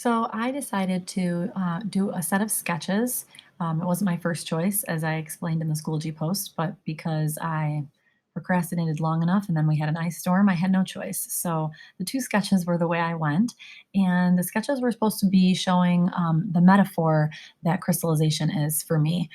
So I decided to do a set of sketches. It wasn't my first choice, as I explained in the Schoology post, but because I procrastinated long enough and then we had an ice storm, I had no choice. So the two sketches were the way I went. And the sketches were supposed to be showing the metaphor that crystallization is for me.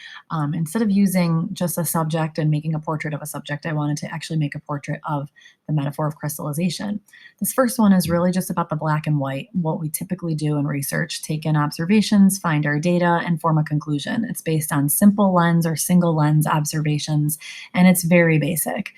Instead of using just a subject and making a portrait of a subject, I wanted to actually make a portrait of the metaphor of crystallization. This first one is really just about the black and white, what we typically do in research: take in observations, find our data, and form a conclusion. It's based on simple lens or single lens observations, and it's very basic.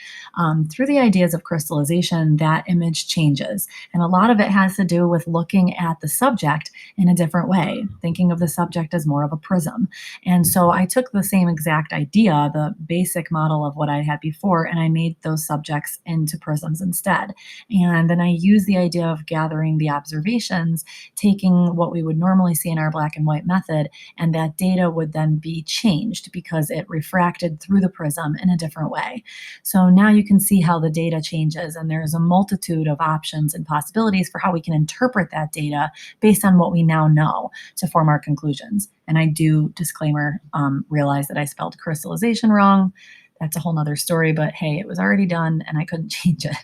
Through the ideas of crystallization, that image changes. And a lot of it has to do with looking at the subject in a different way, thinking of the subject as more of a prism. And so I took the same exact idea, the basic model of what I had before, and I made those subjects into prisms instead. And then I use the idea of gathering the observations, taking what we would normally see in our black and white method, and that data would then be changed because it refracted through the prism in a different way. So now you can see how the data changes, and there's a multitude of options and possibilities for how we can interpret that data based on what we now know to form our conclusions. And I do, disclaimer, realize that I spelled crystallization wrong. That's a whole nother story, but hey, it was already done and I couldn't change it.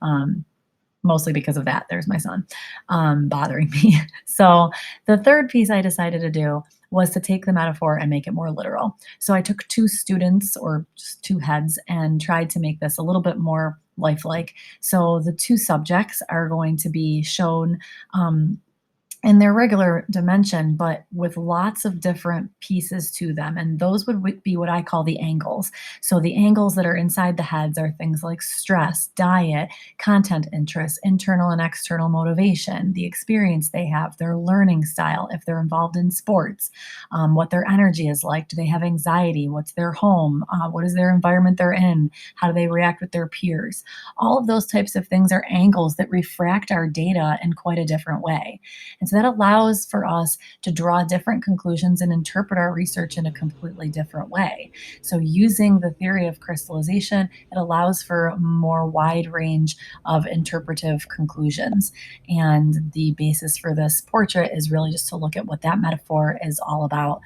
Um, Mostly because of that. There's my son bothering me. So the third piece I decided to do was to take the metaphor and make it more literal. So I took two students or just two heads and tried to make this a little bit more lifelike. So the two subjects are going to be shown um, in their regular dimension, but with lots of different pieces to them. And those would be what I call the angles. So the angles that are inside the heads are things like stress, diet, content interests, internal and external motivation, the experience they have, their learning style, if they're involved in sports, what their energy is like. Do they have anxiety? What's their home? What is their environment they're in? How do they react with their peers? All of those types of things are angles that refract our data in quite a different way. And so that allows for us to draw different conclusions and interpret our research in a completely different way. So, using the theory of crystallization, it allows for a more wide range of interpretive conclusions. And the basis for this portrait is really just to look at what that metaphor is all about,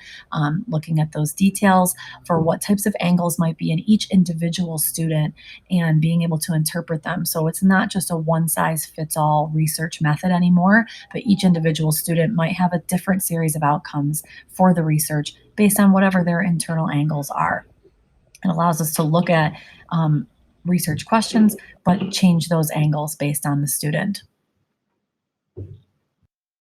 looking at those details for what types of angles might be in each individual student and being able to interpret them. So, it's not just a one size fits all research method anymore, but each individual student might have a different series of outcomes for the research based on whatever their internal angles are. It allows us to look at research questions, but change those angles based on the student.